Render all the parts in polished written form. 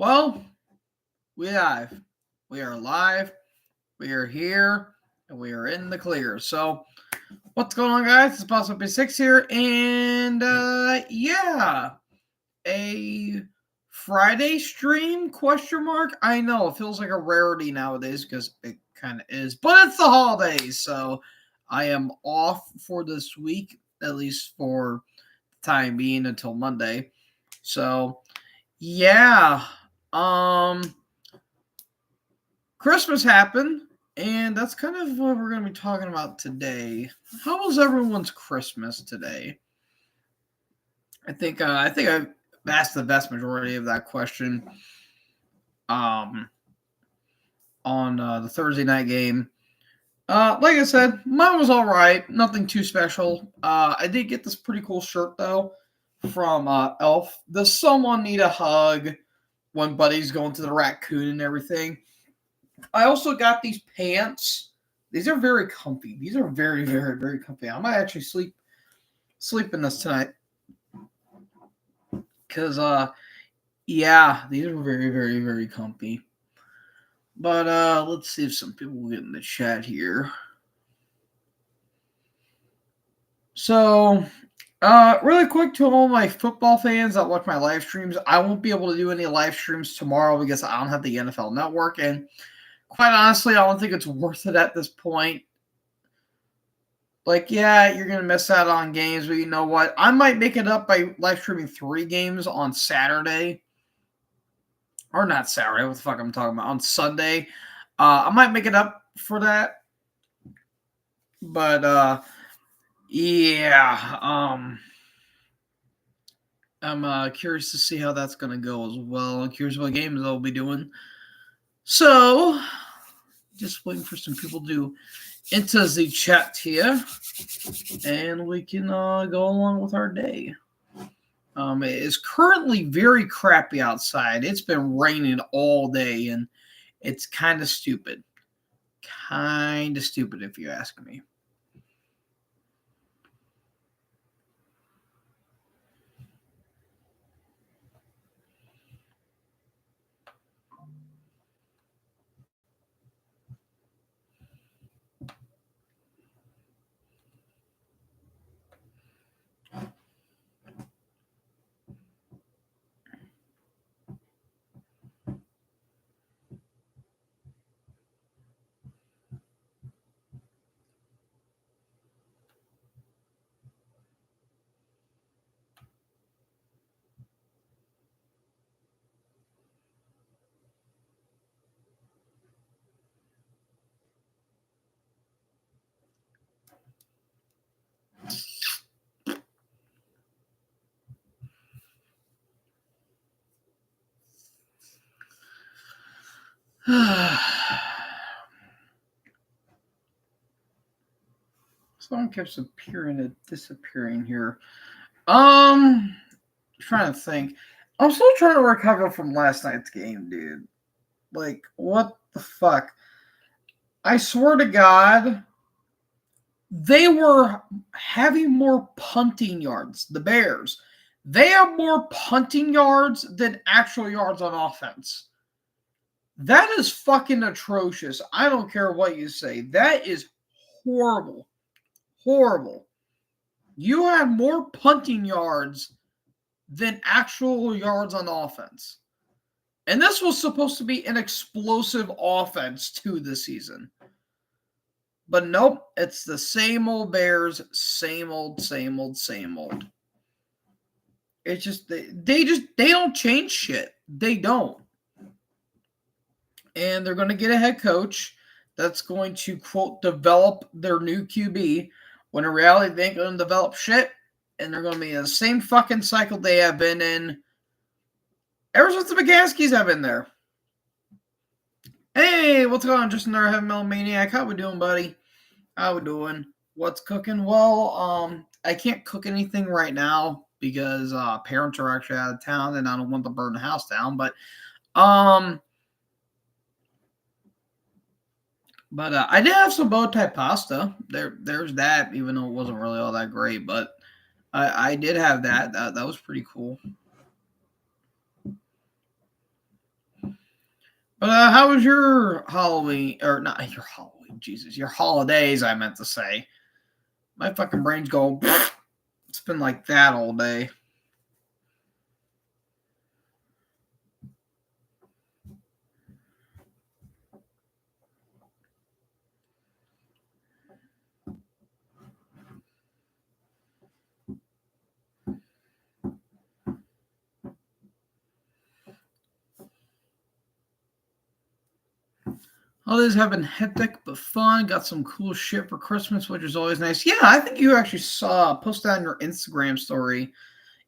Well, we live. We are live. We are here, and we are in the clear. So, what's going on, guys? It's Boss Up 6 here, and a Friday stream? Question mark. I know it feels like a rarity nowadays because it kind of is, but it's the holidays, so I am off for this week, at least for the time being until Monday. So, yeah. Christmas happened, and that's kind of what we're going to be talking about today. How was everyone's Christmas today? I think I've asked the vast majority of that question on the Thursday night game. Like I said, mine was all right. Nothing too special. I did get this pretty cool shirt though from Elf. Does someone need a hug when Buddy's going to the raccoon and everything? I also got these pants. These are very comfy. These are very, very, very comfy. I might actually sleep in this tonight. Cause these are very, very, very comfy. But let's see if some people will get in the chat here. So really quick to all my football fans that watch my live streams, I won't be able to do any live streams tomorrow because I don't have the NFL Network, and quite honestly, I don't think it's worth it at this point. Like, yeah, you're going to miss out on games, but you know what? I might make it up by live streaming 3 games on Saturday. Or not Saturday, what the fuck I'm talking about? On Sunday. I might make it up for that. But, I'm curious to see how that's going to go as well. I'm curious what games they'll be doing. So, just waiting for some people to enter the chat here, and we can go along with our day. It is currently very crappy outside. It's been raining all day, and it's kind of stupid. Kind of stupid, if you ask me. Someone keeps appearing and disappearing here. Trying to think. I'm still trying to recover from last night's game, dude. Like, what the fuck? I swear to God, they were having more punting yards, the Bears. They have more punting yards than actual yards on offense. That is fucking atrocious. I don't care what you say. That is horrible. Horrible. You have more punting yards than actual yards on offense. And this was supposed to be an explosive offense too this season. But nope, it's the same old Bears, same old. It's just they don't change shit. They don't. And they're going to get a head coach that's going to, quote, develop their new QB, when in reality they ain't going to develop shit, and they're going to be in the same fucking cycle they have been in ever since the McCaskies have been there. Hey, what's going on, Justin there, Heavy Metal Maniac? How we doing, buddy? How we doing? What's cooking? Well, I can't cook anything right now because parents are actually out of town, and I don't want to burn the house down, but I did have some bow tie pasta. There's that, even though it wasn't really all that great. But I did have that. That was pretty cool. But how was your Halloween, or not your Halloween? Jesus, your holidays. I meant to say. My fucking brain's going. It's been like that all day. Holidays have been hectic but fun. Got some cool shit for Christmas, which is always nice. Yeah, I think you actually saw posted on your Instagram story.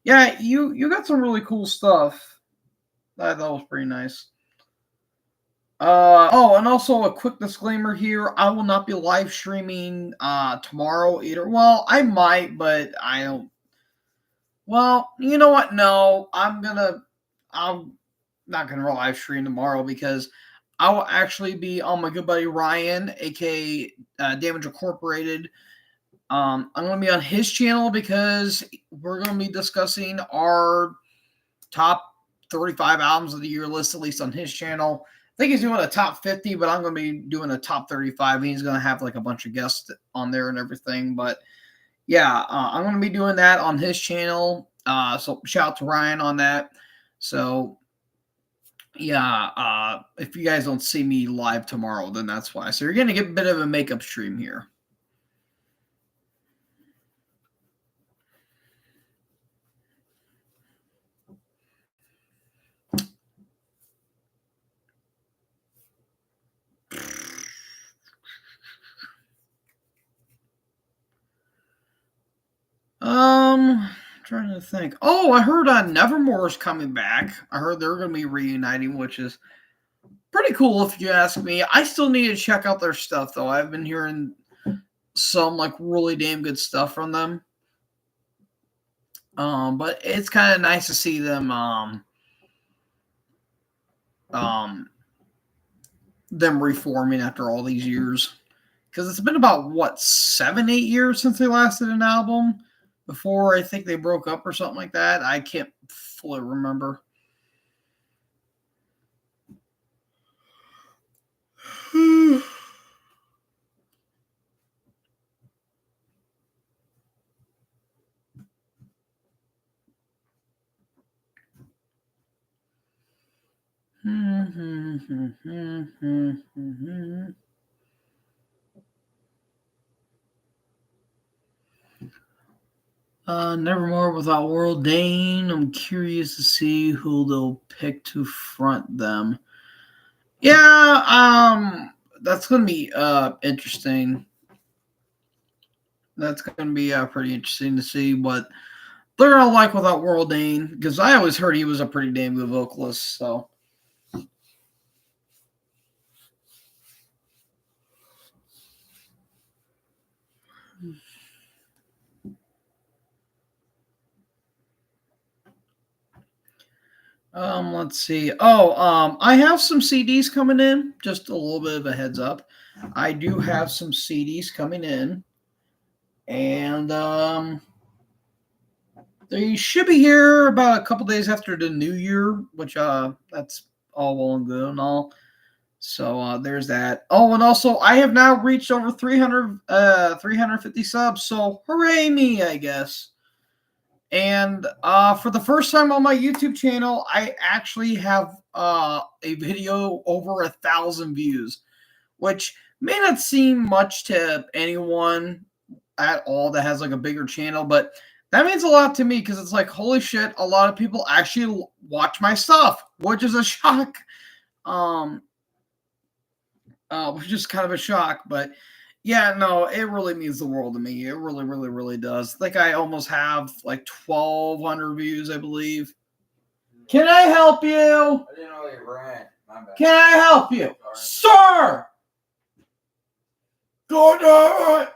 Yeah, you got some really cool stuff. I thought was pretty nice. Oh, and also a quick disclaimer here: I will not be live streaming tomorrow either. Well, I might, but I don't. Well, you know what? No, I'm not gonna live stream tomorrow because I will actually be on my good buddy Ryan, aka Damage Incorporated. I'm gonna be on his channel because we're gonna be discussing our top 35 albums of the year list, at least on his channel. I think he's doing a top 50, but I'm going to be doing a top 35. He's going to have like a bunch of guests on there and everything. But yeah, I'm going to be doing that on his channel. So shout out to Ryan on that. So yeah, if you guys don't see me live tomorrow, then that's why. So you're going to get a bit of a makeup stream here. Trying to think. Oh, I heard Nevermore's coming back. I heard they're going to be reuniting, which is pretty cool if you ask me. I still need to check out their stuff though. I've been hearing some like really damn good stuff from them. But it's kind of nice to see um them reforming after all these years. Because it's been about what 7, 8 years since they last did an album. Before I think they broke up or something like that. I can't fully remember. Nevermore without World Dane. I'm curious to see who they'll pick to front them. Yeah, that's gonna be interesting. That's gonna be pretty interesting to see what they're gonna like without World Dane because I always heard he was a pretty damn good vocalist. So. Let's see. Oh, I have some CDs coming in. Just a little bit of a heads up. I do have some CDs coming in, and they should be here about a couple days after the new year, which that's all well and good and all. So there's that. Oh, and also I have now reached over 350 subs. So hooray me, I guess. And for the first time on my YouTube channel, I actually have a video over 1,000 views, which may not seem much to anyone at all that has like a bigger channel, but that means a lot to me because it's like, holy shit, a lot of people actually watch my stuff, which is a shock. Um, which is kind of a shock, but yeah, no, it really means the world to me. It really, really, really does. I think I almost have like 1,200 views, I believe. Can I help you? I didn't know you ran. My bad. Can I help you? Sir! Go do it!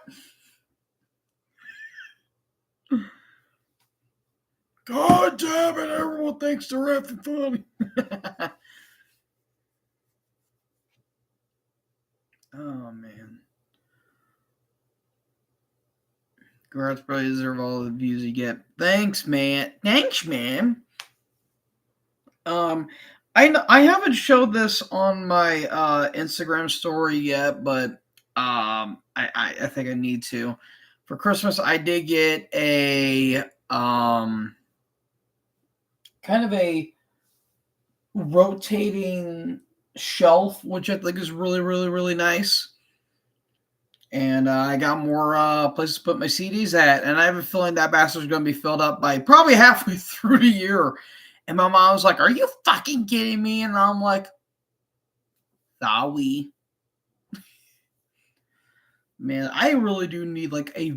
God damn it, everyone thinks they're effing funny. Oh, man. Garage probably deserve all the views you get. Thanks, man. Thanks, man. Um, I haven't showed this on my Instagram story yet, but I think I need to. For Christmas, I did get a kind of a rotating shelf, which I think is really, really, really nice. And I got more places to put my CDs at. And I have a feeling that bastard's going to be filled up by probably halfway through the year. And my mom was like, "Are you fucking kidding me?" And I'm like, "Sorry." Man, I really do need like a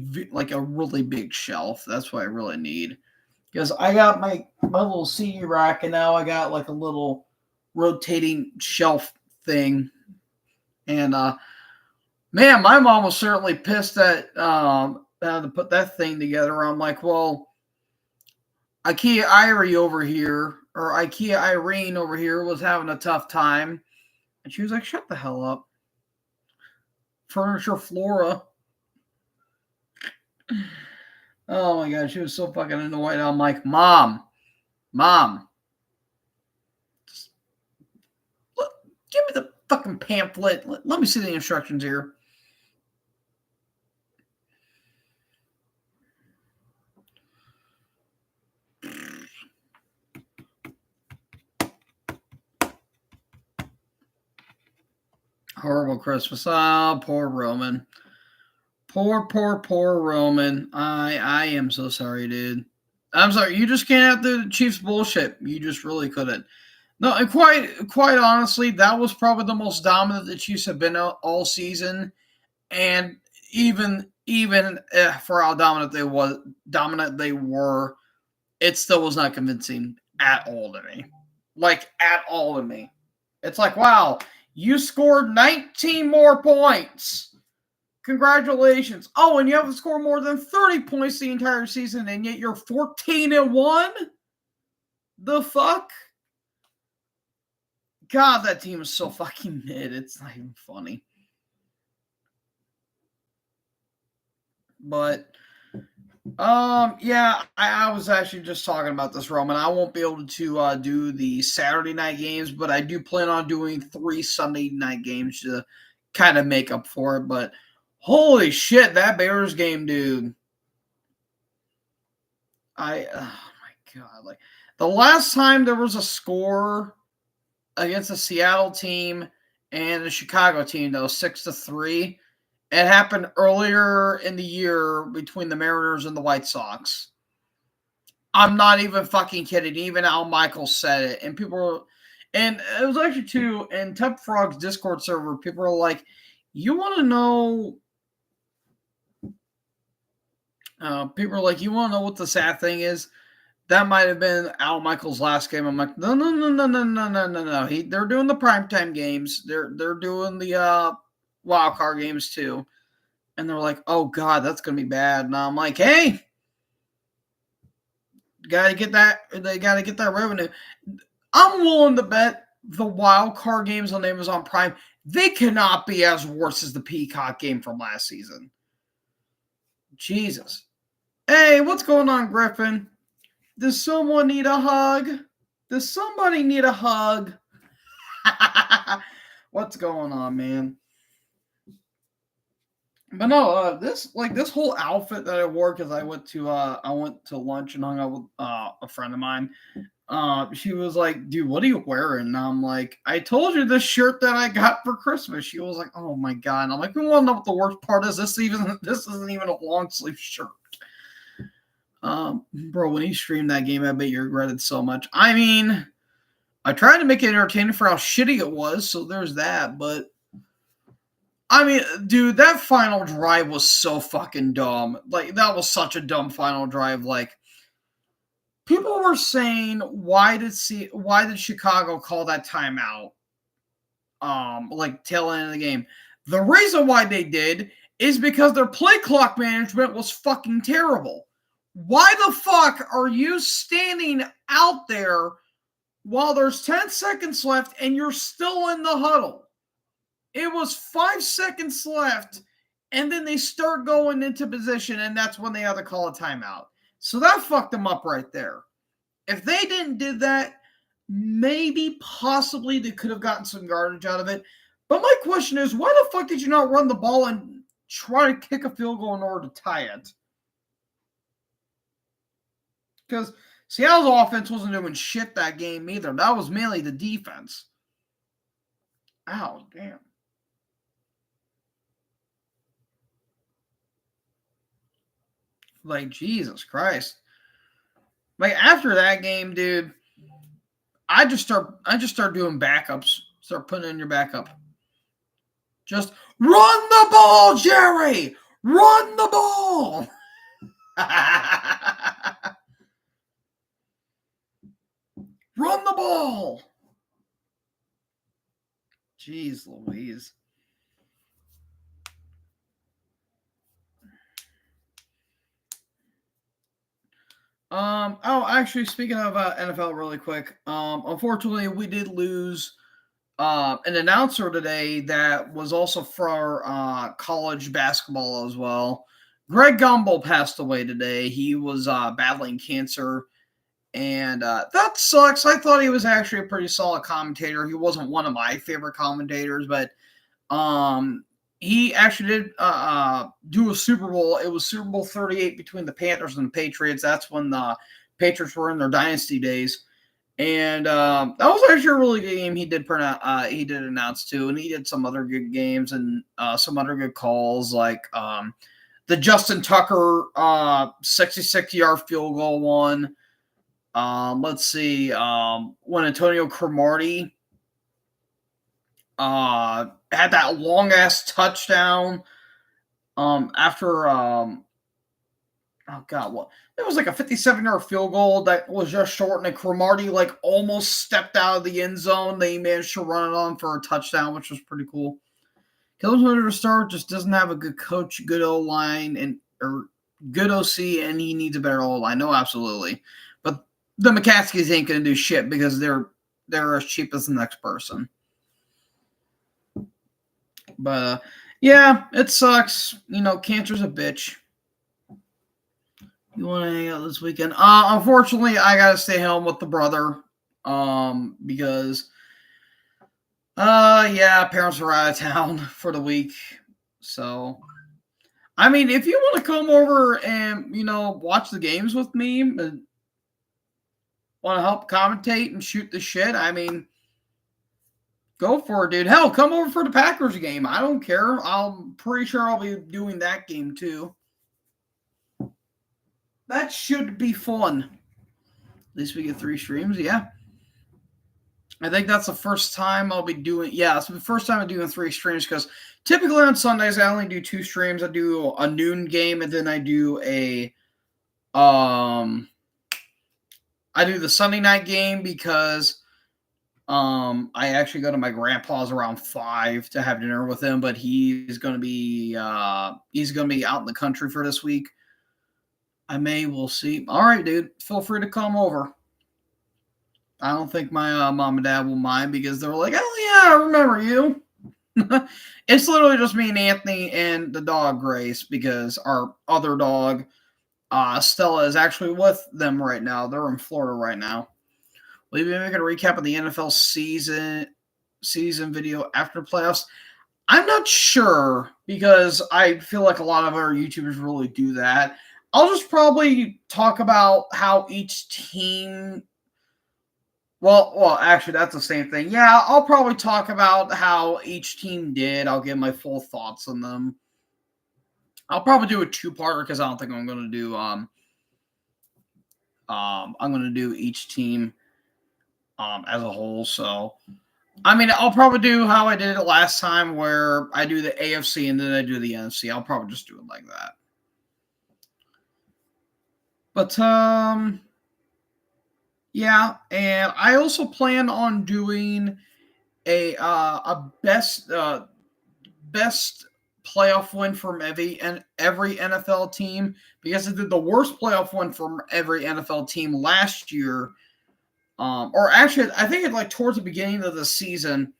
really big shelf. That's what I really need. Because I got my little CD rack, and now I got like a little rotating shelf thing. And man, my mom was certainly pissed at to put that thing together. I'm like, well, IKEA Irie over here, or IKEA Irene over here, was having a tough time. And she was like, shut the hell up. Furniture Flora. Oh my god, she was so fucking annoyed. I'm like, Mom, just give me the fucking pamphlet. Let me see the instructions here. Horrible Christmas. Oh, poor Roman. Poor Roman. I am so sorry, dude. I'm sorry. You just can't have the Chiefs bullshit. You just really couldn't. No, and quite honestly, that was probably the most dominant the Chiefs have been all season. And even for how dominant they were, it still was not convincing at all to me. Like at all to me. It's like, wow, you scored 19 more points. Congratulations. Oh, and you haven't scored more than 30 points the entire season, and yet you're 14-1? The fuck? God, that team is so fucking mid. It's not even funny. But yeah, I was actually just talking about this, Roman. I won't be able to do the Saturday night games, but I do plan on doing 3 Sunday night games to kind of make up for it. But holy shit, that Bears game, dude. Oh my god, like the last time there was a score against a Seattle team and a Chicago team that was 6-3. It happened earlier in the year between the Mariners and the White Sox. I'm not even fucking kidding. Even Al Michaels said it. And people were, and it was actually too, in Temp Frog's Discord server, people were like, you want to know, people are like, you want to know what the sad thing is? That might have been Al Michaels' last game. I'm like, no. They're doing the primetime games. They're doing the wild card games too. And they're like, oh god, that's gonna be bad. And I'm like, hey, gotta get that. They gotta get that revenue. I'm willing to bet the wild card games on Amazon Prime, they cannot be as worse as the Peacock game from last season. Jesus. Hey, what's going on, Griffin? Does someone need a hug? Does somebody need a hug? What's going on, man? But no, this whole outfit that I wore because I went to lunch and hung out with a friend of mine. She was like, "Dude, what are you wearing?" And I'm like, "I told you this shirt that I got for Christmas." She was like, "Oh my god!" And I'm like, "You want to know what the worst part is? This isn't even a long sleeve shirt." Bro, when you streamed that game, I bet you regretted so much. I mean, I tried to make it entertaining for how shitty it was, so there's that. But I mean, dude, that final drive was so fucking dumb. Like, that was such a dumb final drive. Like, people were saying, why did Chicago call that timeout? Like tail end of the game. The reason why they did is because their play clock management was fucking terrible. Why the fuck are you standing out there while there's 10 seconds left and you're still in the huddle? It was 5 seconds left, and then they start going into position, and that's when they had to call a timeout. So that fucked them up right there. If they didn't do that, maybe, possibly, they could have gotten some yardage out of it. But my question is, why the fuck did you not run the ball and try to kick a field goal in order to tie it? Because Seattle's offense wasn't doing shit that game either. That was mainly the defense. Ow, damn. Like, Jesus Christ. Like, after that game, dude, I just start doing backups. Start putting in your backup. Just run the ball, Jerry! Run the ball! Run the ball! Jeez Louise. Actually, speaking of NFL really quick, unfortunately, we did lose an announcer today that was also for college basketball as well. Greg Gumbel passed away today. He was battling cancer, and that sucks. I thought he was actually a pretty solid commentator. He wasn't one of my favorite commentators, but he actually did do a Super Bowl. It was Super Bowl 38 between the Panthers and the Patriots. That's when the Patriots were in their dynasty days. And that was actually a really good game. He did announce too, and he did some other good games and some other good calls, like the Justin Tucker 66-yard field goal one. Let's see, when Antonio Cromartie had that long ass touchdown after oh god, what? It was like a 57-yard field goal that was just short, and Cromartie like almost stepped out of the end zone. They managed to run it on for a touchdown, which was pretty cool. Killers Winter Star just doesn't have a good coach, good O-line, or good OC, and he needs a better O-line. No, absolutely. But the McCaskies ain't going to do shit because they're as cheap as the next person. But, yeah, it sucks. You know, cancer's a bitch. You want to hang out this weekend? Unfortunately, I got to stay home with the brother because, parents are out of town for the week. So, I mean, if you want to come over and, watch the games with me and want to help commentate and shoot the shit, I mean, go for it, dude. Hell, come over for the Packers game. I don't care. I'm pretty sure I'll be doing that game too. That should be fun. At least we get 3 streams, yeah. I think that's the first time I'll be doing, it's the first time I'm doing 3 streams, because typically on Sundays I only do 2 streams. I do a noon game, and then I do I do the Sunday night game because I actually go to my grandpa's around 5 to have dinner with him, but he's going to be out in the country for this week. We'll see. All right, dude. Feel free to come over. I don't think my mom and dad will mind because they're like, oh, yeah, I remember you. It's literally just me and Anthony and the dog, Grace, because our other dog, Stella, is actually with them right now. They're in Florida right now. Will you be making a recap of the NFL season video after playoffs? I'm not sure because I feel like a lot of our YouTubers really do that. I'll just probably talk about how each team. Well, actually, that's the same thing. Yeah, I'll probably talk about how each team did. I'll give my full thoughts on them. I'll probably do a 2-parter because I don't think I'm going to do. I'm going to do each team as a whole. So, I mean, I'll probably do how I did it last time, where I do the AFC and then I do the NFC. I'll probably just do it like that. But, yeah, and I also plan on doing a best playoff win from every NFL team, because I did the worst playoff win from every NFL team last year. Or actually, I think it's like towards the beginning of the season,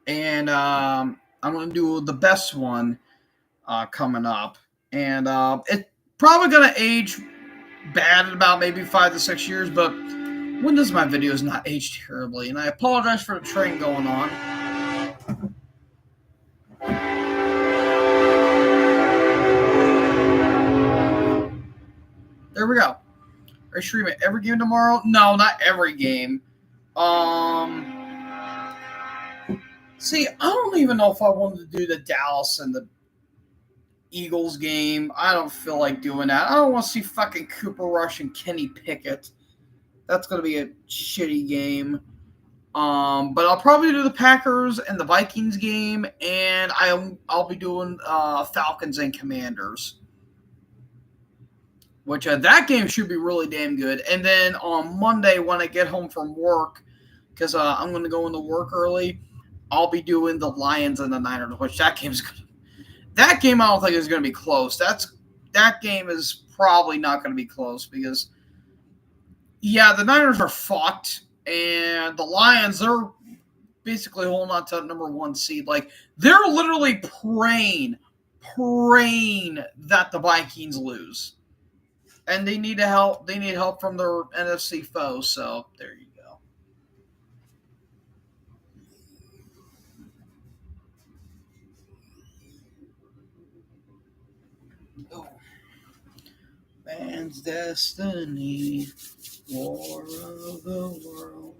and I'm going to do the best one coming up, and it's probably going to age bad in about maybe 5 to 6 years, but When does my videos not age terribly? And I apologize for the train going on. There we go. Are you streaming every game tomorrow? No, not every game. See, I don't even know if I wanted to do the Dallas and the Eagles game. I don't feel like doing that. I don't want to see fucking Cooper Rush and Kenny Pickett. That's going to be a shitty game. But I'll probably do the Packers and the Vikings game, and I'll be doing Falcons and Commanders. Which that game should be really damn good. And then on Monday when I get home from work, because I'm going to go into work early, I'll be doing the Lions and the Niners, which that game I don't think is going to be close. That game is probably not going to be close because, yeah, the Niners are fucked, and the Lions, they're basically holding on to the number 1 seed. Like, they're literally praying that the Vikings lose. And they need help. They need help from their NFC foe. So there you go. Oh. Man's destiny, war of the world.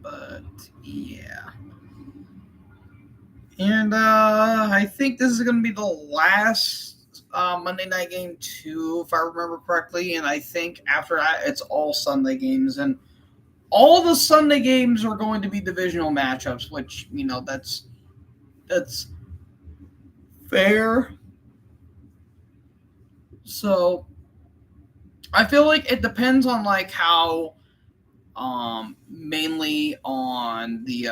But yeah. And I think this is going to be the last Monday night game too, if I remember correctly. And I think after that, it's all Sunday games. And all the Sunday games are going to be divisional matchups, which, you know, that's fair. So I feel like it depends on like how mainly on the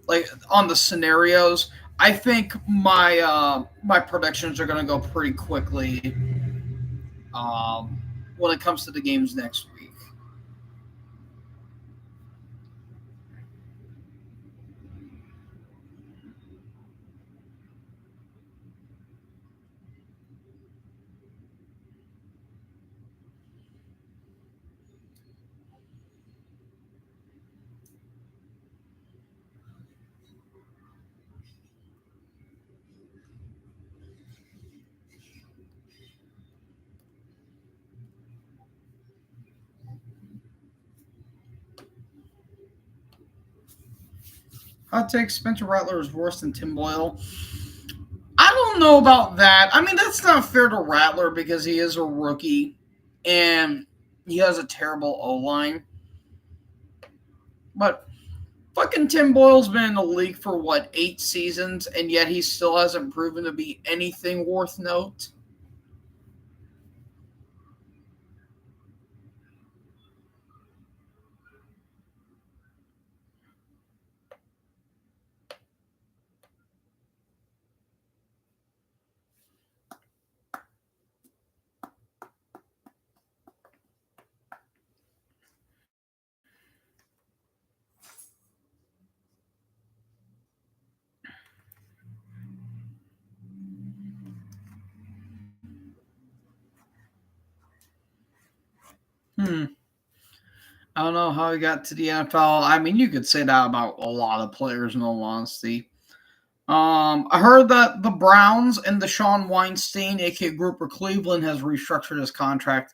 like on the scenarios. I think my my predictions are going to go pretty quickly when it comes to the games next week. Hot take: Spencer Rattler is worse than Tim Boyle. I don't know about that. I mean, that's not fair to Rattler because he is a rookie and he has a terrible O-line. But fucking Tim Boyle's been in the league for, 8 seasons, and yet he still hasn't proven to be anything worth note. I don't know how he got to the NFL. I mean, you could say that about a lot of players, in all honesty. I heard that the Browns and the Deshaun Weinstein, aka Grouper Cleveland, has restructured his contract.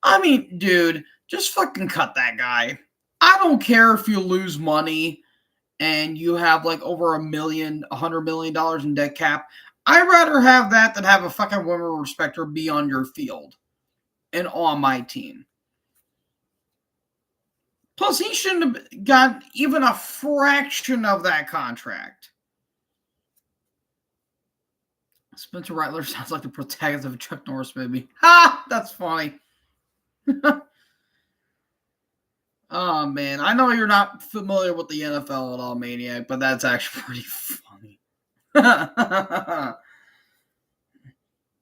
I mean, dude, just fucking cut that guy. I don't care if you lose money and you have like over $100 million in dead cap. I'd rather have that than have a fucking women respecter be on your field and on my team. Plus, he shouldn't have got even a fraction of that contract. Spencer Rattler sounds like the protagonist of a Chuck Norris movie. Ha! That's funny. Oh, man. I know you're not familiar with the NFL at all, Maniac, but that's actually pretty funny.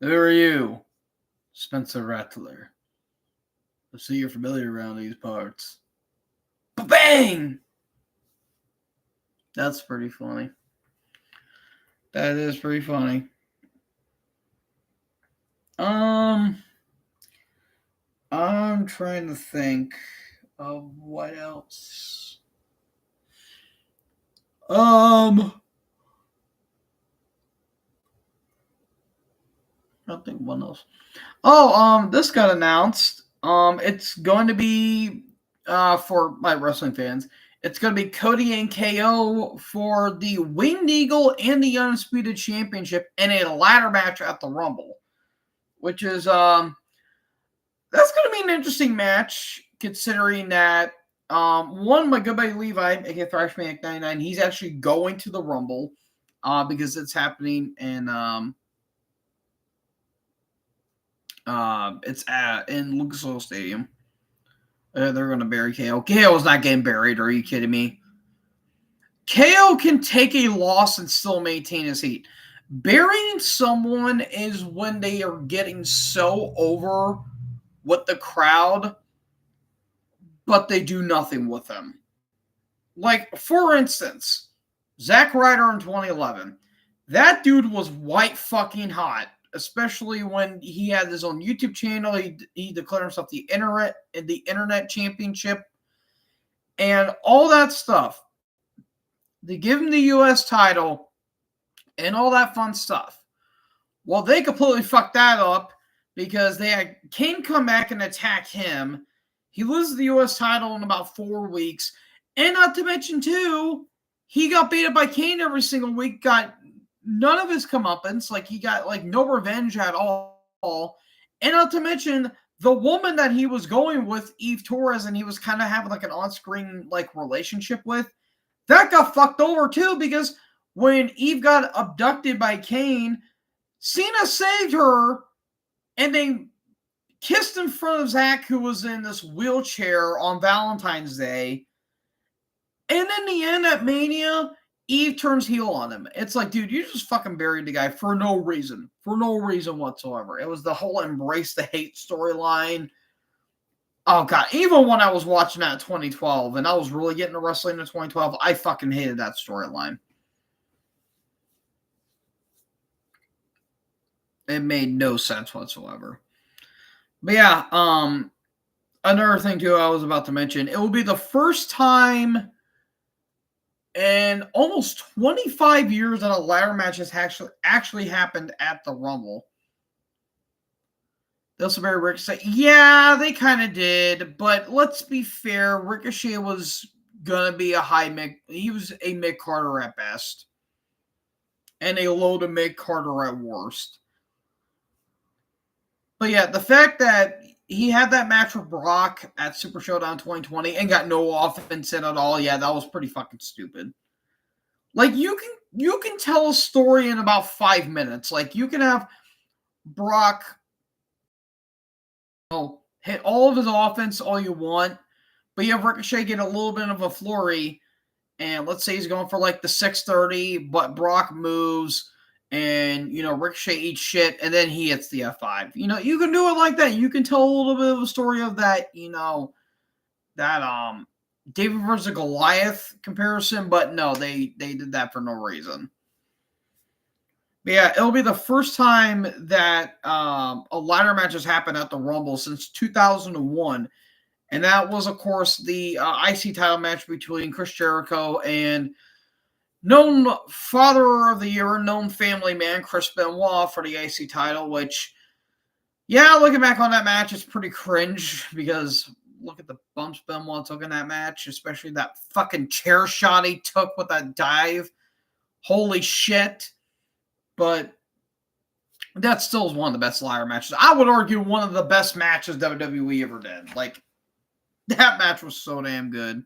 Who are you? Spencer Rattler. I see you're familiar around these parts. Bang! That's pretty funny. That is pretty funny. I'm trying to think of what else. I don't think what else. This got announced. It's going to be for my wrestling fans. It's going to be Cody and KO for the Winged Eagle and the Undisputed Championship in a ladder match at the Rumble, which is that's going to be an interesting match considering that my good buddy Levi, aka Thrashmaniac 99, he's actually going to the Rumble because it's happening in it's in Lucas Oil Stadium. They're going to bury KO. KO is not getting buried. Are you kidding me? KO can take a loss and still maintain his heat. Burying someone is when they are getting so over with the crowd, but they do nothing with them. Like, for instance, Zack Ryder in 2011. That dude was white fucking hot. Especially when he had his own YouTube channel, he declared himself the internet championship, and all that stuff. They give him the U.S. title and all that fun stuff. Well, they completely fucked that up because they had Kane come back and attack him. He loses the U.S. title in about 4 weeks, and not to mention too, he got beat up by Kane every single week. Got none of his comeuppance, like he got like no revenge at all. And not to mention the woman that he was going with, Eve Torres, and he was kind of having like an on-screen like relationship with, that got fucked over too because when Eve got abducted by Kane, Cena saved her and they kissed in front of Zack, who was in this wheelchair on Valentine's Day. And in the end at Mania, Eve turns heel on him. It's like, dude, you just fucking buried the guy for no reason. For no reason whatsoever. It was the whole embrace the hate storyline. Oh, God. Even when I was watching that in 2012, and I was really getting to wrestling in 2012, I fucking hated that storyline. It made no sense whatsoever. But yeah, another thing, too, I was about to mention. It will be the first time in almost 25 years that a ladder match has actually happened at the Rumble. This will be Ricochet. Yeah, they kind of did, but let's be fair. Ricochet was gonna be he was a mid-carder at best, and a low to mid-carder at worst. But yeah, the fact that he had that match with Brock at Super Showdown 2020 and got no offense in at all. Yeah, that was pretty fucking stupid. Like, you can tell a story in about 5 minutes. Like, you can have Brock hit all of his offense all you want, but you have Ricochet get a little bit of a flurry, and let's say he's going for like the 630, but Brock moves, and, Ricochet eats shit, and then he hits the F5. You can do it like that. You can tell a little bit of a story of that, that David versus Goliath comparison, but no, they did that for no reason. But yeah, it'll be the first time that a ladder match has happened at the Rumble since 2001. And that was, of course, the IC title match between Chris Jericho and known Father of the Year, known family man, Chris Benoit for the IC title, which, yeah, looking back on that match, it's pretty cringe because look at the bumps Benoit took in that match, especially that fucking chair shot he took with that dive. Holy shit. But that still is one of the best ladder matches. I would argue one of the best matches WWE ever did. Like, that match was so damn good.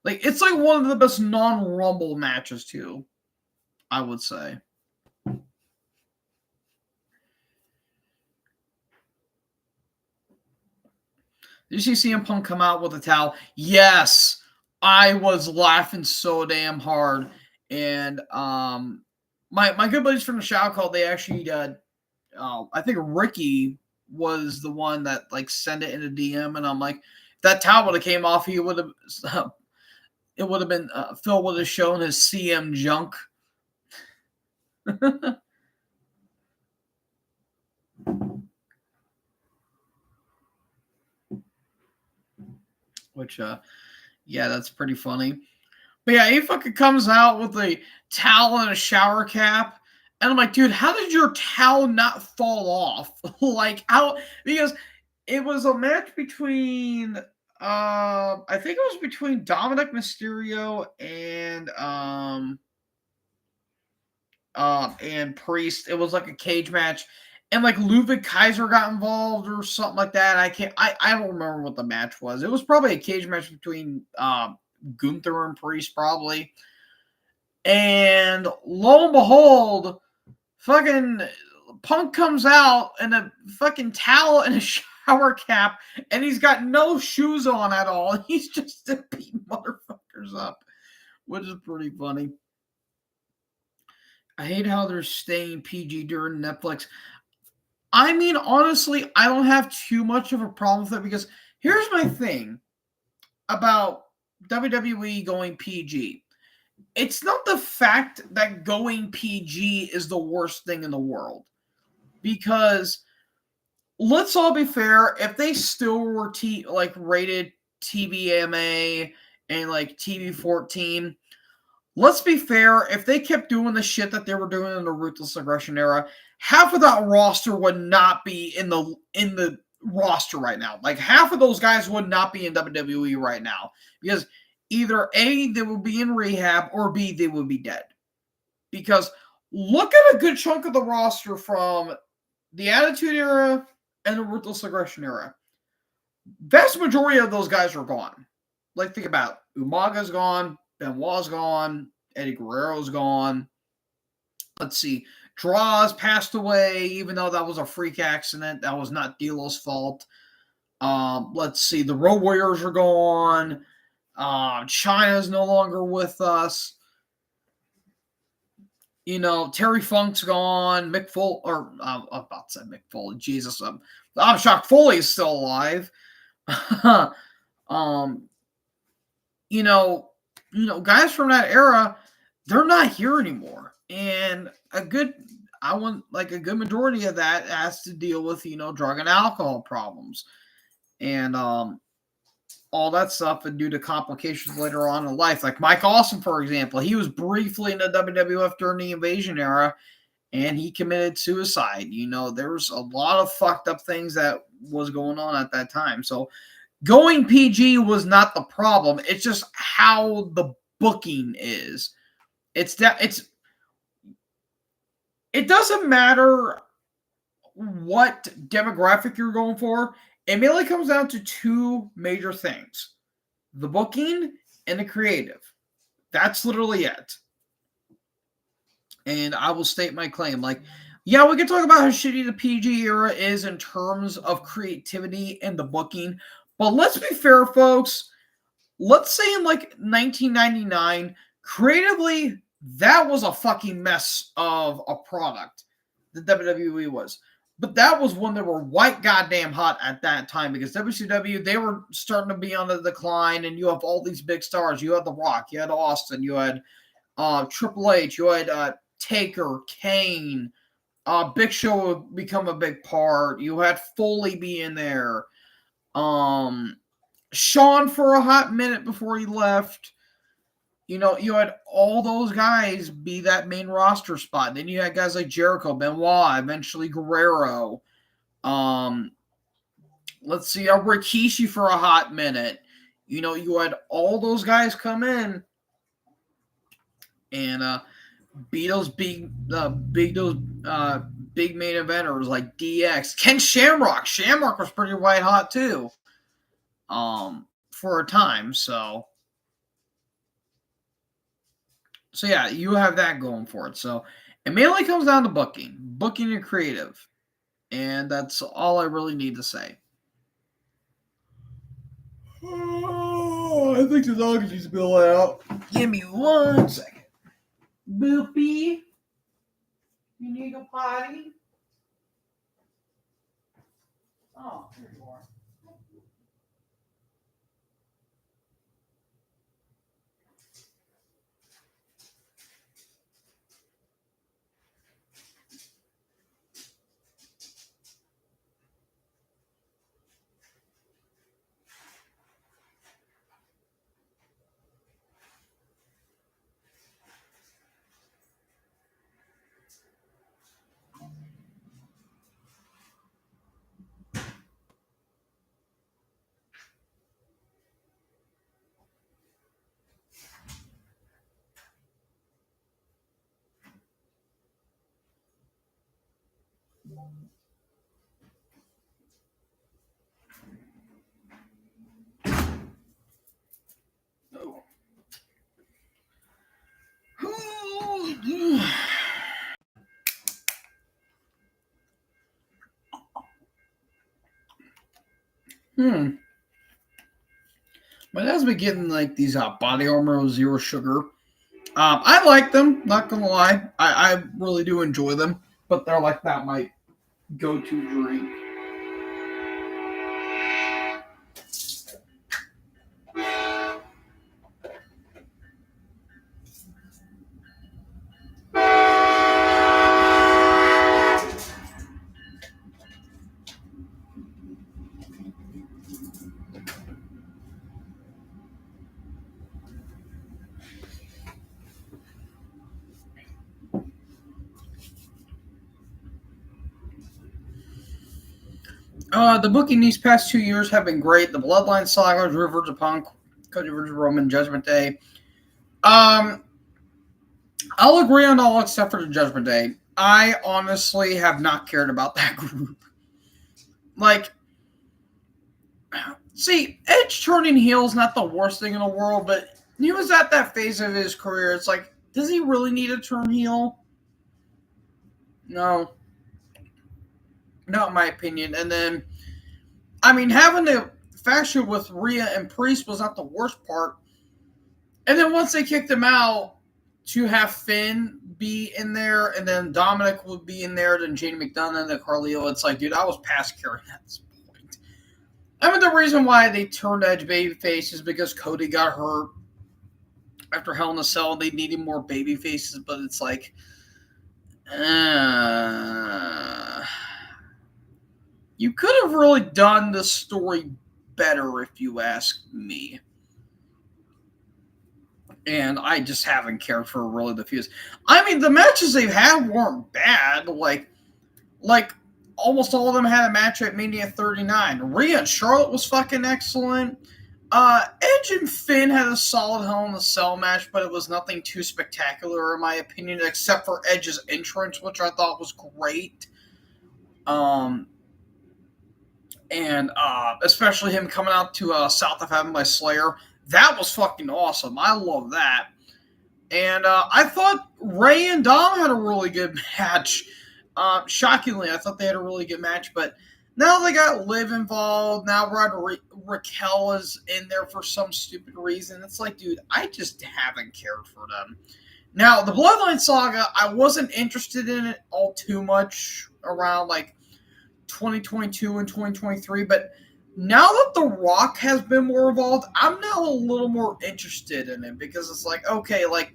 Like, it's like one of the best non-Rumble matches, too, I would say. Did you see CM Punk come out with a towel? Yes, I was laughing so damn hard, and my good buddies from the Shout Call, they actually I think Ricky was the one that like sent it in a DM, and I'm like, if that towel would have came off, he would have. It would have been Phil would have shown his CM junk. Which, yeah, that's pretty funny. But yeah, he fucking comes out with a towel and a shower cap. And I'm like, dude, how did your towel not fall off? Like, how? Because it was a match between, I think it was between Dominic Mysterio and Priest. It was like a cage match. And like Ludwig Kaiser got involved or something like that. I don't remember what the match was. It was probably a cage match between Gunther and Priest, probably. And lo and behold, fucking Punk comes out in a fucking towel and a shower cap, and he's got no shoes on at all. He's just beating motherfuckers up, which is pretty funny. I hate how they're staying PG during Netflix. I mean, honestly, I don't have too much of a problem with it because here's my thing about WWE going PG. It's not the fact that going PG is the worst thing in the world. Because let's all be fair, if they still were rated TVMA and like TV-14, let's be fair, if they kept doing the shit that they were doing in the Ruthless Aggression era, half of that roster would not be in the roster right now. Like half of those guys would not be in WWE right now because either A, they would be in rehab, or B, they would be dead. Because look at a good chunk of the roster from the Attitude Era and the Ruthless Aggression Era. Vast majority of those guys are gone. Like think about it. Umaga's gone, Benoit's gone, Eddie Guerrero's gone. Let's see. Droz passed away, even though that was a freak accident. That was not D'Lo's fault. Let's see. The Road Warriors are gone. China's no longer with us. You know, Terry Funk's gone. Mick Foley, or I'm about to say Mick Foley. Jesus, I'm shocked Foley's still alive. You know, guys from that era, they're not here anymore. And a good majority of that has to deal with, drug and alcohol problems. And all that stuff and due to complications later on in life. Like Mike Awesome, for example, he was briefly in the WWF during the Invasion era and he committed suicide. There was a lot of fucked up things that was going on at that time. So going PG was not the problem. It's just how the booking is. It doesn't matter what demographic you're going for. It mainly comes down to two major things: the booking and the creative. That's literally it. And I will state my claim. Like, yeah, we can talk about how shitty the PG era is in terms of creativity and the booking. But let's be fair, folks. Let's say in like 1999, creatively, that was a fucking mess of a product. The WWE was. But that was when they were white goddamn hot at that time because WCW, they were starting to be on the decline, and you have all these big stars. You had The Rock, you had Austin, you had Triple H, you had Taker, Kane, Big Show would become a big part. You had Foley be in there. Shawn for a hot minute before he left. You had all those guys be that main roster spot. Then you had guys like Jericho, Benoit, eventually Guerrero. Let's see, Rikishi for a hot minute. You had all those guys come in and beat those big main eventers like DX. Ken Shamrock. Shamrock was pretty white hot too. For a time, so yeah, you have that going for it. So it mainly comes down to booking and creative. And that's all I really need to say. Oh, I think the dog needs to be let out. Give me 1 second. Boopy, you need a potty? Oh, here you are. My dad's been getting like these Body Armor Zero Sugar. I like them, not gonna lie. I really do enjoy them, but they're like that my go-to drink. The booking these past 2 years have been great. The Bloodline Saga, Rivers of Punk, Cody vs. Roman, Judgment Day. I'll agree on all except for the Judgment Day. I honestly have not cared about that group. Like, see, Edge turning heel is not the worst thing in the world, but he was at that phase of his career. It's like, does he really need to turn heel? No. Not in my opinion. And then, I mean, having the faction with Rhea and Priest was not the worst part. And then once they kicked him out, to have Finn be in there, and then Dominic would be in there, then Jane McDonough, and then Carlito, it's like, dude, I was past caring at this point. I mean, the reason why they turned Edge babyface is because Cody got hurt after Hell in a Cell. They needed more baby faces, but it's like, you could have really done the story better, if you ask me. And I just haven't cared for really the fuse. I mean, the matches they've had weren't bad. Like almost all of them had a match at Mania 39. Rhea and Charlotte was fucking excellent. Edge and Finn had a solid Hell in a Cell match, but it was nothing too spectacular in my opinion, except for Edge's entrance, which I thought was great. And especially him coming out to South of Heaven by Slayer. That was fucking awesome. I love that. And I thought Ray and Dom had a really good match. Shockingly, I thought they had a really good match. But now they got Liv involved. Now Raquel is in there for some stupid reason. It's like, dude, I just haven't cared for them. Now, the Bloodline Saga, I wasn't interested in it all too much around like 2022 and 2023. But now that The Rock has been more involved, I'm now a little more interested in it because it's like, okay, like,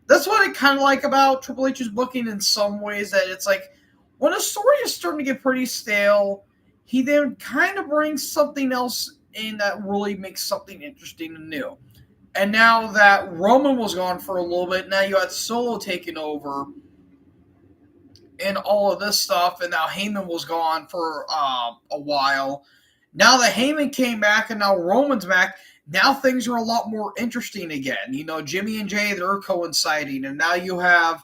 that's what I kind of like about Triple H's booking in some ways, that it's like, when a story is starting to get pretty stale, he then kind of brings something else in that really makes something interesting and new. And now that Roman was gone for a little bit, now you had Solo taking over and all of this stuff, and now Heyman was gone for a while. Now that Heyman came back and now Roman's back, now things are a lot more interesting again. You know, Jimmy and Jay, they're coinciding, and now you have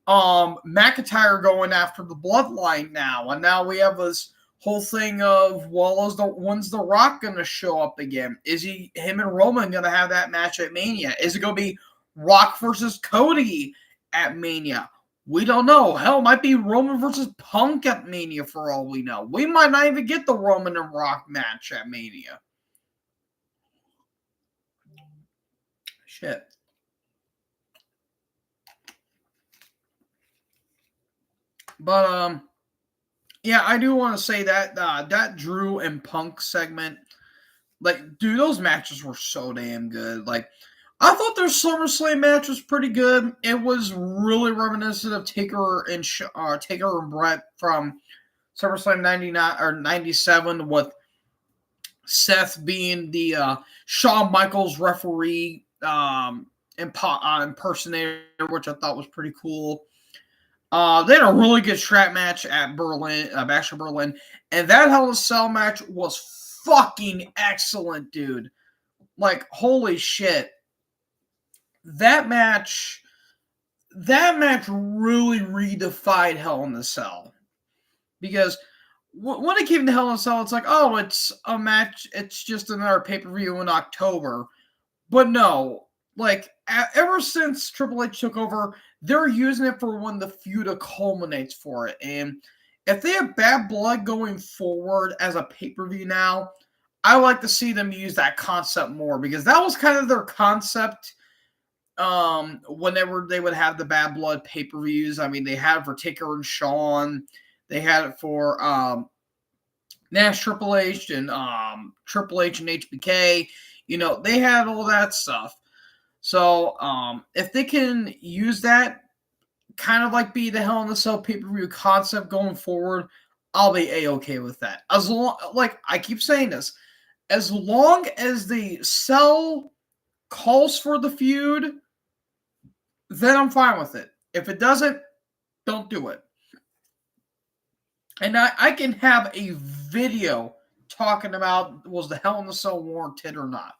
McIntyre going after the Bloodline now, and now we have this whole thing of, well, when's The Rock going to show up again? Is him and Roman going to have that match at Mania? Is it going to be Rock versus Cody at Mania? We don't know. Hell, it might be Roman versus Punk at Mania for all we know. We might not even get the Roman and Rock match at Mania. Shit. But yeah, I do want to say that that Drew and Punk segment, like, dude, those matches were so damn good. Like, I thought their SummerSlam match was pretty good. It was really reminiscent of Taker and Brett from SummerSlam 99 or 97, with Seth being the Shawn Michaels referee impersonator, which I thought was pretty cool. They had a really good strap match at Berlin, Bash of Berlin, and that Hell in a Cell match was fucking excellent, dude. Like, holy shit. That match really redefined Hell in a Cell. Because when it came to Hell in a Cell, it's like, oh, it's a match, it's just another pay-per-view in October. But no, like, ever since Triple H took over, they're using it for when the feud culminates for it. And if they have Bad Blood going forward as a pay-per-view now, I like to see them use that concept more, because that was kind of their concept whenever they would have the Bad Blood pay-per-views. I mean, they had it for Taker and Shawn. They had it for Nash Triple H and Triple H and HBK. You know, they had all that stuff. So, if they can use that, kind of like be the Hell in a Cell pay-per-view concept going forward, I'll be A-okay with that. As long, like I keep saying this, as long as the Cell calls for the feud, then I'm fine with it. If it doesn't, don't do it. And I can have a video talking about, was the Hell in a Cell warranted or not.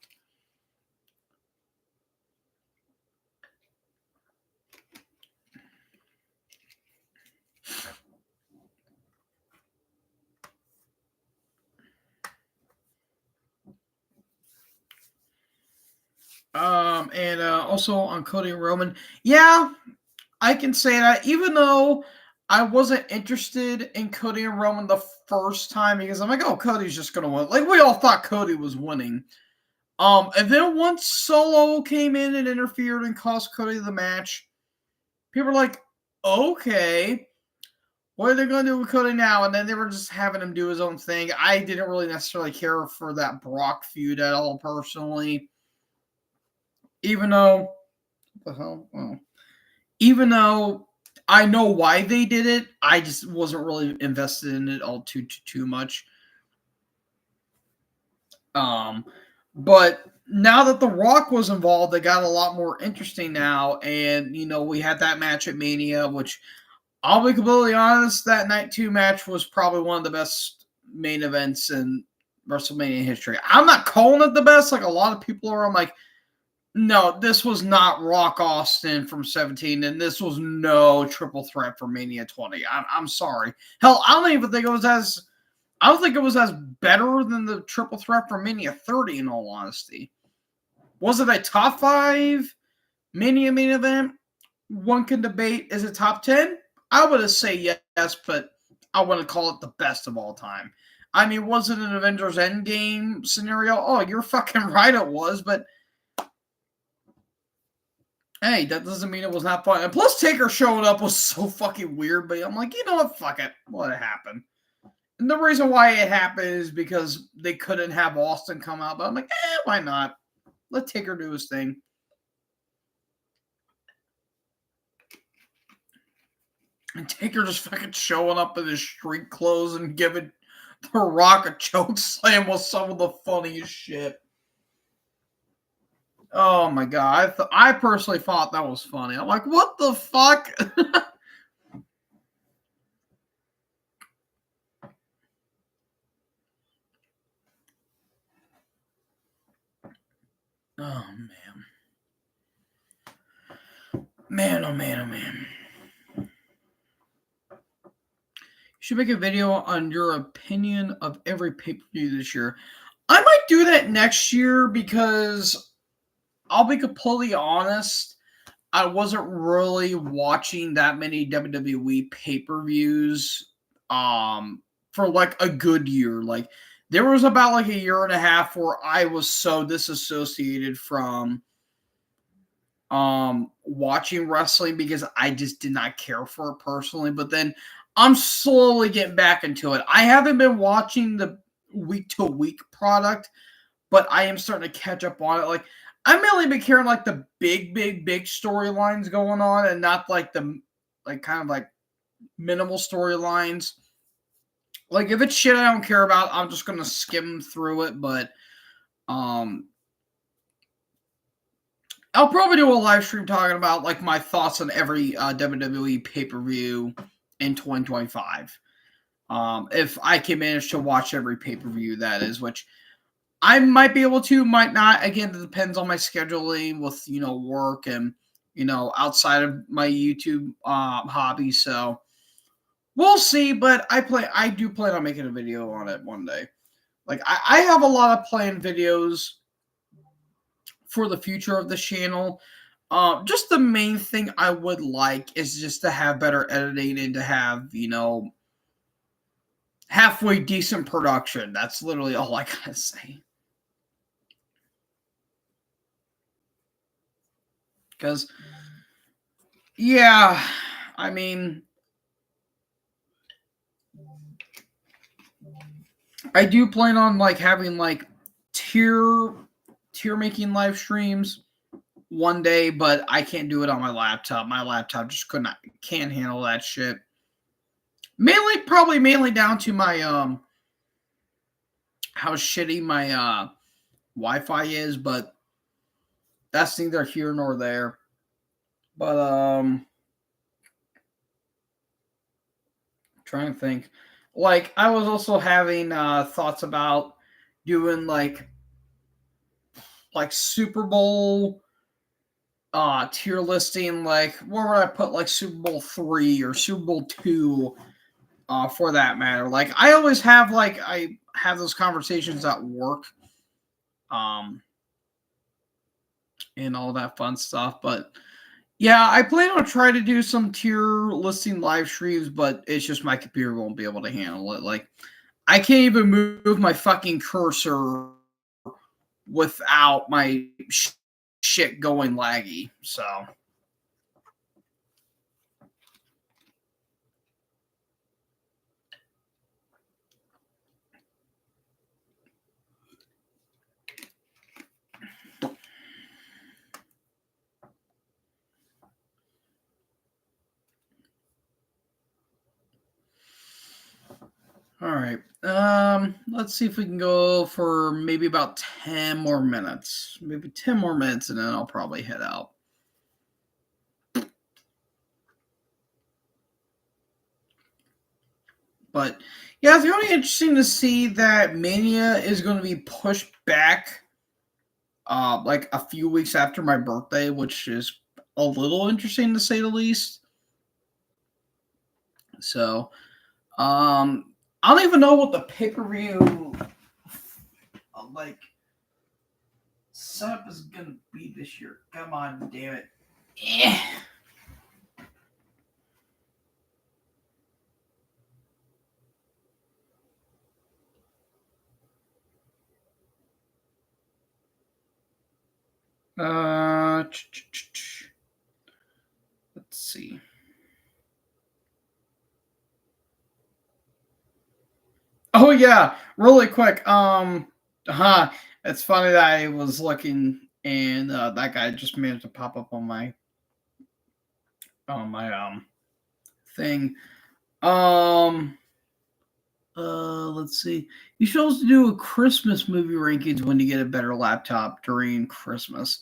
And also on Cody and Roman, yeah, I can say that, even though I wasn't interested in Cody and Roman the first time, because I'm like, oh, Cody's just gonna win. Like, we all thought Cody was winning. And then once Solo came in and interfered and cost Cody the match, people were like, okay, what are they going to do with Cody now? And then they were just having him do his own thing. I didn't really necessarily care for that Brock feud at all, personally. Even though, what the hell? Well, even though I know why they did it, I just wasn't really invested in it all too much. But now that The Rock was involved, they got a lot more interesting now. And, you know, we had that match at Mania, which, I'll be completely honest, that Night 2 match was probably one of the best main events in WrestleMania history. I'm not calling it the best like a lot of people are. I'm like, no, this was not Rock Austin from 17, and this was no triple threat for Mania 20. I'm sorry. Hell, I don't even think it was as... I don't think it was as better than the triple threat for Mania 30, in all honesty. Was it a top 5 Mania main event? One can debate. Is it top 10? I would say yes, but I wouldn't call it the best of all time. I mean, was it an Avengers Endgame scenario? Oh, you're fucking right it was, but hey, that doesn't mean it was not fun. And plus, Taker showing up was so fucking weird, but I'm like, you know what? Fuck it. Let it happen. And the reason why it happened is because they couldn't have Austin come out. But I'm like, why not? Let Taker do his thing. And Taker just fucking showing up in his street clothes and giving The Rock a choke slam was some of the funniest shit. Oh my god. I personally thought that was funny. I'm like, what the fuck? Oh, man. Man, oh, man, oh, man. You should make a video on your opinion of every pay-per-view this year. I might do that next year because I'll be completely honest, I wasn't really watching that many WWE pay-per-views for like a good year. Like, there was about like a year and a half where I was so disassociated from watching wrestling because I just did not care for it personally. But then I'm slowly getting back into it. I haven't been watching the week to week product, but I am starting to catch up on it. Like I mainly been caring like the big storylines going on, and not like the like kind of like minimal storylines. Like if it's shit I don't care about, I'm just gonna skim through it. But I'll probably do a live stream talking about like my thoughts on every WWE pay per view in 2025. If I can manage to watch every pay per view, that is, which I might be able to, might not. Again, it depends on my scheduling with work and outside of my YouTube hobby. So we'll see. But I do plan on making a video on it one day. Like I have a lot of planned videos for the future of the channel. Just the main thing I would like is just to have better editing and to have, halfway decent production. That's literally all I gotta say. Because, yeah, I mean, I do plan on like having like tier making live streams one day, but I can't do it on my laptop. My laptop just can't handle that shit. Mainly down to my how shitty my Wi-Fi is, but that's neither here nor there. But trying to think. Like I was also having thoughts about doing like Super Bowl tier listing, like where would I put like Super Bowl 3 or Super Bowl 2 for that matter. Like I always have I have those conversations at work and all that fun stuff, but yeah, I plan on trying to do some tier listing live streams, but it's just my computer won't be able to handle it. Like I can't even move my fucking cursor without my shit going laggy. So all right. Let's see if we can go for maybe about 10 more minutes. Maybe 10 more minutes and then I'll probably head out. But yeah, it's going to be interesting to see that Mania is going to be pushed back like a few weeks after my birthday, which is a little interesting to say the least. So, I don't even know what the pay-per-view like setup is gonna be this year. Come on, damn it. Eh. Let's see. Oh yeah, really quick. It's funny that I was looking and that guy just managed to pop up on my thing. Let's see. You should also do a Christmas movie rankings when you get a better laptop during Christmas.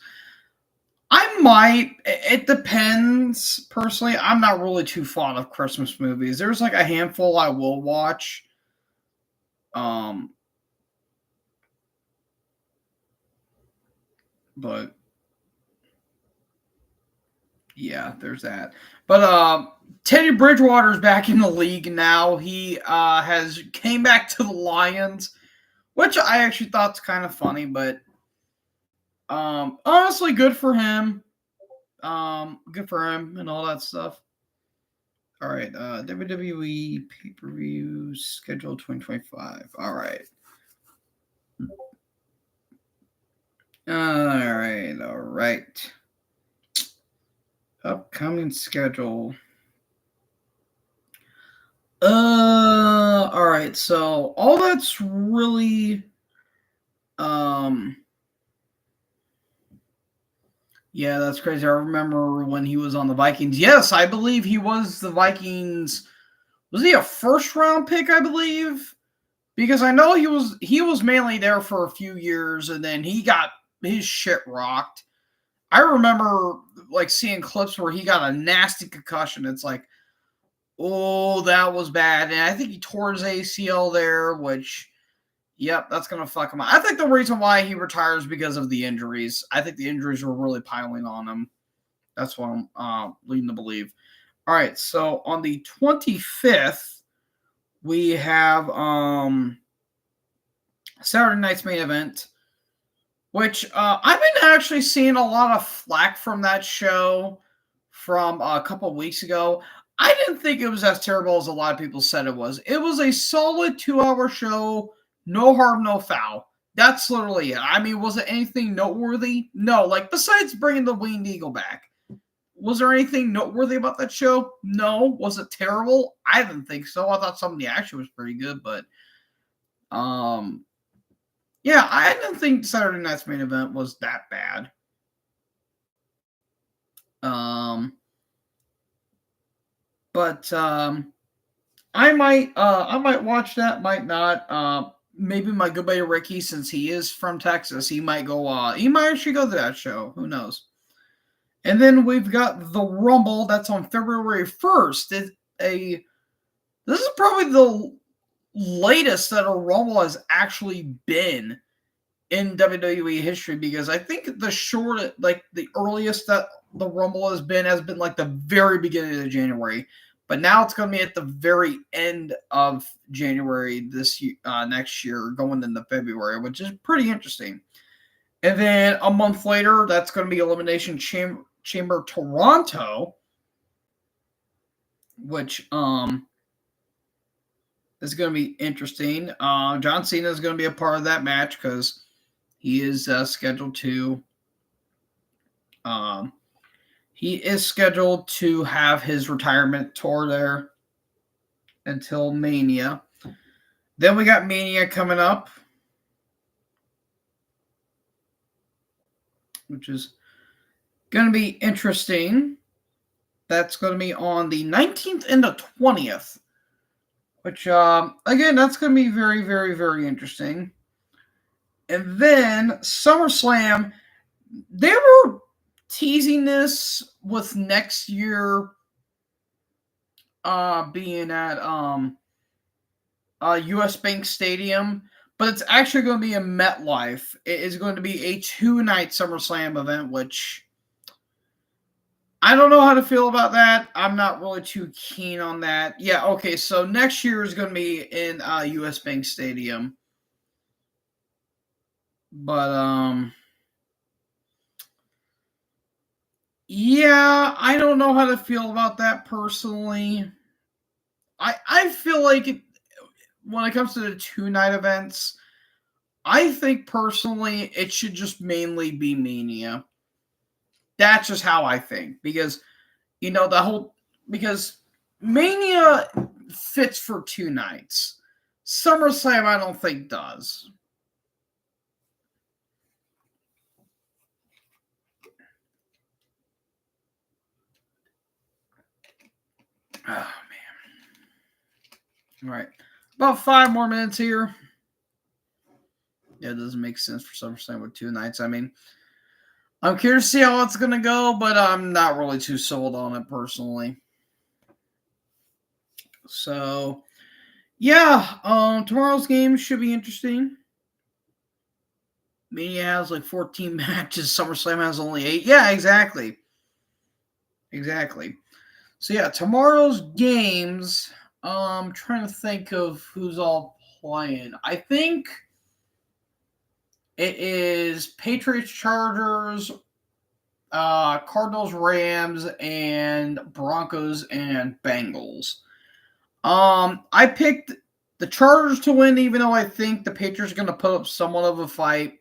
I might. It depends. Personally, I'm not really too fond of Christmas movies. There's like a handful I will watch. But yeah, there's that. But Teddy Bridgewater's back in the league now. He has came back to the Lions, which I actually thought's kind of funny, but honestly, good for him. Good for him and all that stuff. All right, WWE pay-per-view schedule 2025. All right. All right. Coming schedule. All right. So all that's really, yeah, that's crazy. I remember when he was on the Vikings. Yes, I believe he was the Vikings. Was he a first round pick? I believe, because I know he was mainly there for a few years, and then he got his shit rocked. I remember like seeing clips where he got a nasty concussion. It's like, oh, that was bad. And I think he tore his ACL there, which, yep, that's going to fuck him up. I think the reason why he retires is because of the injuries. I think the injuries were really piling on him. That's what I'm leading to believe. All right, so on the 25th, we have Saturday night's main event, which I've been actually seeing a lot of flack from that show from a couple of weeks ago. I didn't think it was as terrible as a lot of people said it was. It was a solid 2-hour show, no harm, no foul. That's literally it. I mean, was it anything noteworthy? No, like besides bringing the Winged Eagle back. Was there anything noteworthy about that show? No. Was it terrible? I didn't think so. I thought some of the action was pretty good, but yeah, I didn't think Saturday night's main event was that bad. But I might watch that, might not. Maybe my good buddy Ricky, since he is from Texas, he might go. He might actually go to that show. Who knows? And then we've got the Rumble. That's on February 1st. This is probably the latest that a Rumble has actually been in WWE history, because I think the earliest that the Rumble has been like the very beginning of January. But now it's going to be at the very end of January next year, going into February, which is pretty interesting. And then a month later, that's going to be Elimination Chamber Toronto, which is going to be interesting. John Cena is going to be a part of that match because he is scheduled to. He is scheduled to have his retirement tour there until Mania. Then we got Mania coming up, which is going to be interesting. That's going to be on the 19th and the 20th, which, again, that's going to be very, very, very interesting. And then SummerSlam, they were teasing this with next year being at US Bank Stadium, but it's actually going to be in MetLife. It is going to be a 2-night SummerSlam event, which I don't know how to feel about that. I'm not really too keen on that. Yeah, okay, so next year is going to be in US Bank Stadium. But yeah, I don't know how to feel about that personally. I feel like when it comes to the 2-night events, I think personally it should just mainly be Mania. That's just how I think, because because Mania fits for 2 nights. SummerSlam I don't think does. Oh, man. All right. About 5 more minutes here. Yeah, it doesn't make sense for SummerSlam with 2 nights. I mean, I'm curious to see how it's going to go, but I'm not really too sold on it personally. So, yeah, tomorrow's game should be interesting. Mania has like 14 matches. SummerSlam has only 8. Yeah, exactly. Exactly. So yeah, tomorrow's games. I'm trying to think of who's all playing. I think it is Patriots, Chargers, Cardinals, Rams, and Broncos and Bengals. I picked the Chargers to win, even though I think the Patriots are going to put up somewhat of a fight.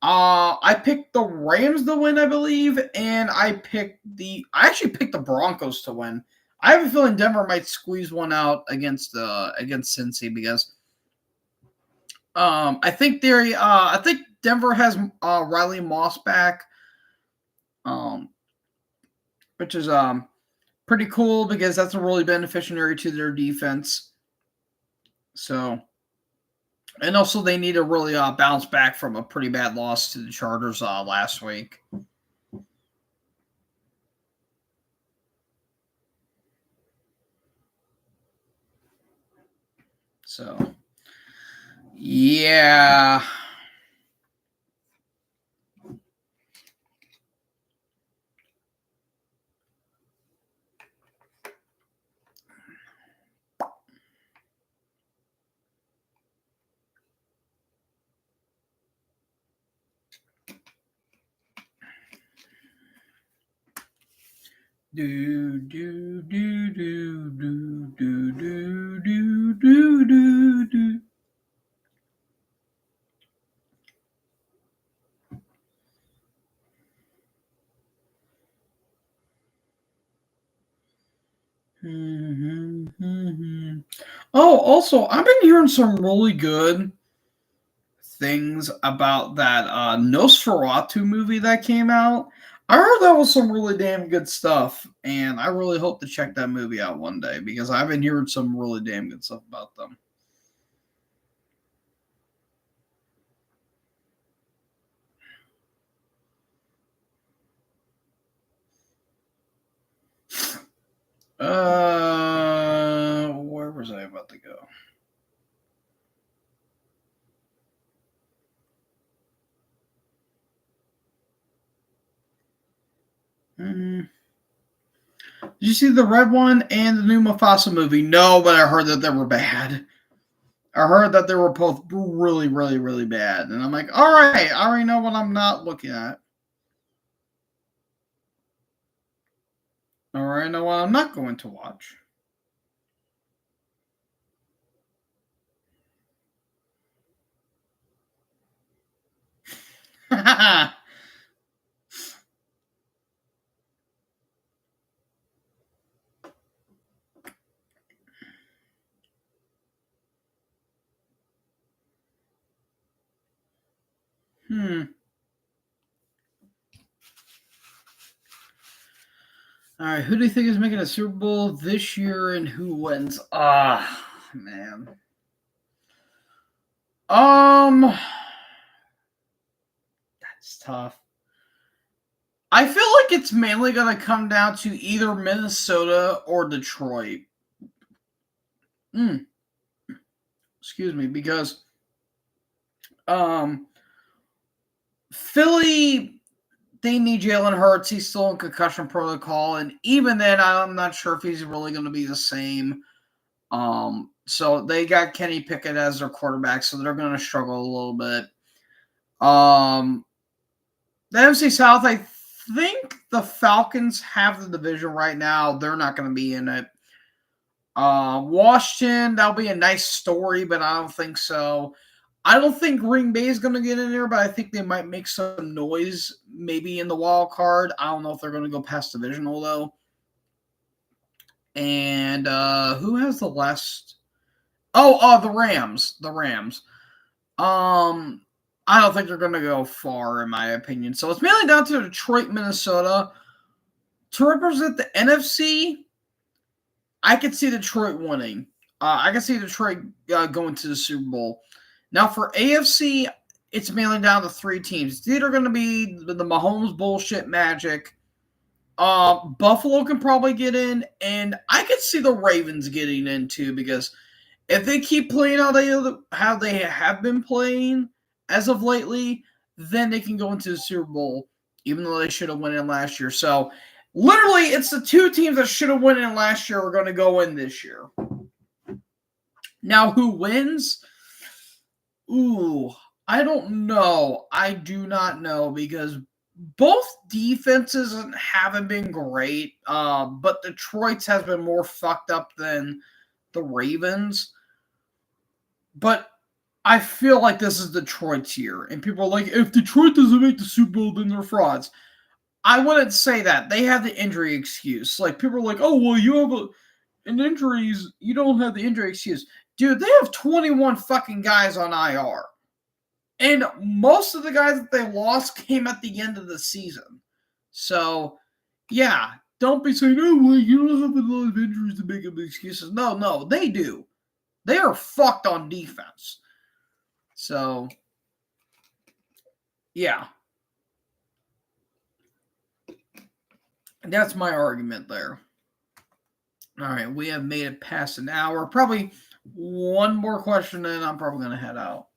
I picked the Rams to win, I believe, and I actually picked the Broncos to win. I have a feeling Denver might squeeze one out against Cincy because I think Denver has Riley Moss back, which is pretty cool because that's a really beneficiary to their defense. So, and also they need to really bounce back from a pretty bad loss to the Chargers last week. So, yeah. Do do do do do do do do do do do. Oh, also, I've been hearing some really good things about that Nosferatu movie that came out. I heard that was some really damn good stuff, and I really hope to check that movie out one day because I've been hearing some really damn good stuff about them. Where was I about to go? Did you see the Red One and the new Mufasa movie? No, but I heard that they were bad. I heard that they were both really, really, really bad. And I'm like, all right, I already know what I'm not looking at. All right, I know what I'm not going to watch. All right, who do you think is making a Super Bowl this year and who wins? Man. That's tough. I feel like it's mainly going to come down to either Minnesota or Detroit. Excuse me, because Philly, they need Jalen Hurts. He's still in concussion protocol, and even then, I'm not sure if he's really going to be the same. So they got Kenny Pickett as their quarterback, so they're going to struggle a little bit. The NFC South, I think the Falcons have the division right now. They're not going to be in it. Washington, that'll be a nice story, but I don't think so. I don't think Green Bay is going to get in there, but I think they might make some noise maybe in the wild card. I don't know if they're going to go past divisional, though. And who has the last? Oh, the Rams. The Rams. I don't think they're going to go far, in my opinion. So it's mainly down to Detroit, Minnesota. To represent the NFC, I could see Detroit winning. I can see Detroit going to the Super Bowl. Now, for AFC, it's mainly down to three teams. It's either going to be the Mahomes bullshit magic. Buffalo can probably get in, and I could see the Ravens getting in too, because if they keep playing how they have been playing as of lately, then they can go into the Super Bowl, even though they should have won it last year. So, literally, it's the two teams that should have won it last year are going to go in this year. Now, who wins? Ooh, I don't know. I do not know because both defenses haven't been great, but Detroit's has been more fucked up than the Ravens. But I feel like this is Detroit's year, and people are like, if Detroit doesn't make the Super Bowl, then they're frauds. I wouldn't say that. They have the injury excuse. Like, people are like, oh, well, you have an injuries, you don't have the injury excuse. Dude, they have 21 fucking guys on IR. And most of the guys that they lost came at the end of the season. So, yeah, don't be saying, oh, well, you don't have a lot of injuries to make up excuses. No, they do. They are fucked on defense. So, yeah. That's my argument there. All right, we have made it past an hour. Probably one more question, and I'm probably going to head out.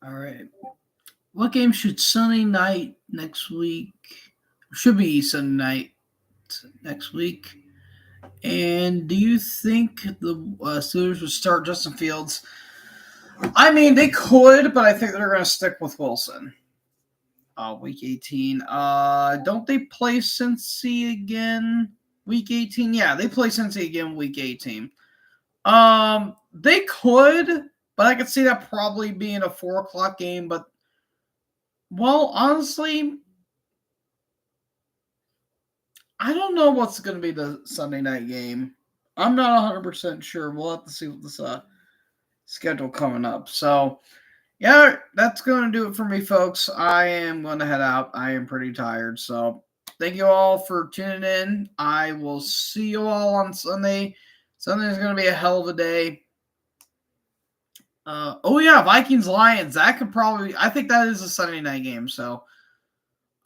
All right. What game should Sunday night next week? Should be Sunday night next week. And do you think the Steelers would start Justin Fields? I mean, they could, but I think they're going to stick with Wilson. Week 18. Don't they play Cincy again? Week 18? Yeah, they play Cincy again week 18. They could, but I could see that probably being a 4 o'clock game. But, well, honestly, I don't know what's going to be the Sunday night game. I'm not 100% sure. We'll have to see what this schedule coming up. So, yeah, that's going to do it for me, folks. I am going to head out. I am pretty tired. So, thank you all for tuning in. I will see you all on Sunday. Sunday is going to be a hell of a day. Vikings-Lions. That could probably, I think that is a Sunday night game. So,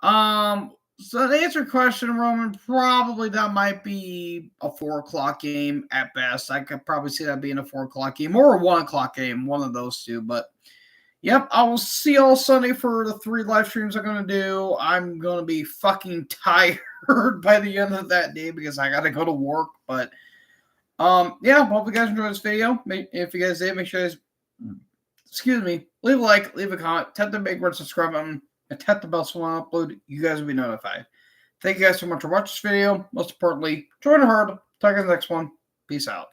so to answer your question, Roman, probably that might be a 4 o'clock game at best. I could probably see that being a 4 o'clock game or a 1 o'clock game, one of those two. But, yep, I will see you all Sunday for the 3 live streams I'm going to do. I'm going to be fucking tired by the end of that day because I got to go to work. But, yeah, hope you guys enjoyed this video. If you guys did, make sure you guys, leave a like, leave a comment, tap the big red subscribe button, and tap the bell so when I upload, you guys will be notified. Thank you guys so much for watching this video. Most importantly, join the herd. Talk in the next one. Peace out.